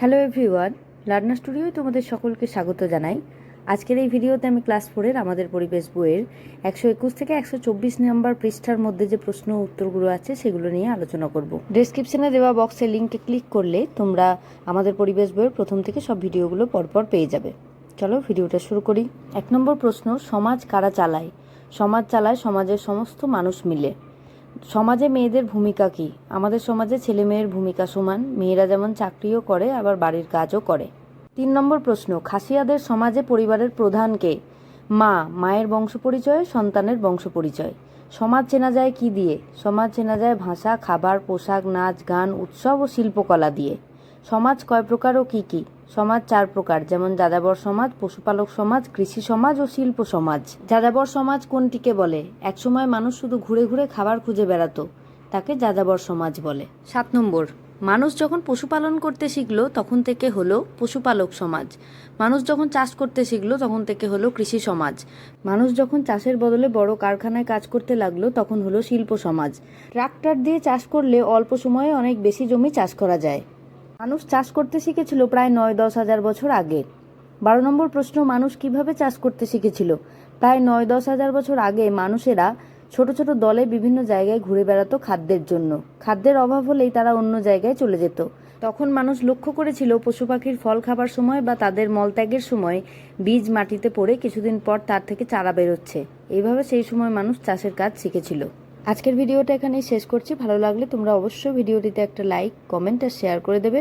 Hello everyone, learner স্টুডিওয় তোমাদের সকলকে স্বাগত জানাই। আজকের এই ভিডিওতে আমি ক্লাস 4-এর আমাদের পরিবেশ বইয়ের 121 থেকে 124 নম্বর পৃষ্ঠার মধ্যে যে প্রশ্ন উত্তরগুলো আছে সেগুলো নিয়ে আলোচনা করব। ডেসক্রিপশনে দেওয়া বক্সের লিঙ্কে ক্লিক করলে তোমরা আমাদের পরিবেশ বইয়ের প্রথম থেকে সব ভিডিওগুলো পরপর পেয়ে যাবে। চলো ভিডিওটা শুরু করি। 1 নম্বর প্রশ্ন, সমাজ কারা চালায়? সমাজ চালায় সমাজের সমস্ত মানুষ মিলে। সমাজে মেয়েদের ভূমিকা কি? আমাদের সমাজে ছেলে মেয়ের ভূমিকা সমান। মেয়েরা যেমন চাকরিও করে আবার বাড়ির কাজও করে। 3 নম্বর প্রশ্ন, খাসিয়াদের সমাজে পরিবারের প্রধান কে? মা, মায়ের বংশ পরিচয়, সন্তানের বংশ পরিচয়। সমাজ চেনা যায় কি দিয়ে? সমাজ চেনা যায় ভাষা, খাবার, পোশাক, নাচ, গান, উৎসব ও শিল্পকলা দিয়ে। সমাজ কয় প্রকার ও কি কি? সমাজ 4 প্রকার, যেমন যাযাবর সমাজ, পশুপালক সমাজ, কৃষি সমাজ ও শিল্প সমাজ। যাযাবর সমাজ কোনটিকে বলে? একসময় মানুষ শুধু ঘুরে ঘুরে খাবার খুঁজে বেড়াতো, তাকে যাযাবর সমাজ বলে। 7 নম্বর, মানুষ যখন পশুপালন করতে শিখলো তখন থেকে হলো পশুপালক সমাজ। মানুষ যখন চাষ করতে শিখলো তখন থেকে হলো কৃষি সমাজ। মানুষ যখন চাষের বদলে বড় কারখানায় কাজ করতে লাগলো তখন হলো শিল্প সমাজ। ট্রাক্টর দিয়ে চাষ করলে অল্প সময়ে অনেক বেশি জমি চাষ করা যায়। মানুষ চাষ করতে শিখেছিল প্রায় 9-10 হাজার বছর আগে। 12 নম্বর প্রশ্ন, মানুষ কিভাবে চাষ করতে শিখেছিল? প্রায় 9-10 হাজার বছর আগে মানুষেরা ছোট ছোট দলে বিভিন্ন জায়গায় ঘুরে বেড়াতো খাদ্যের জন্য। খাদ্যের অভাব হলেই তারা অন্য জায়গায় চলে যেত। তখন মানুষ লক্ষ্য করেছিল পশু পাখির ফল খাবার সময় বা তাদের মলত্যাগের সময় বীজ মাটিতে পড়ে কিছুদিন পর তার থেকে চারা বেরোচ্ছে। এইভাবে সেই সময় মানুষ চাষের কাজ শিখেছিল। আজকের ভিডিওটা এখানেই শেষ করছি। ভালো লাগলে তোমরা অবশ্যই ভিডিওটিতে একটা লাইক, কমেন্ট আর শেয়ার করে দেবে।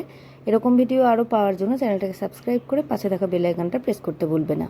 এরকম ভিডিও আরও পাওয়ার জন্য চ্যানেলটাকে সাবস্ক্রাইব করে পাশে থাকা বেল আইকনটা প্রেস করতে ভুলবে না।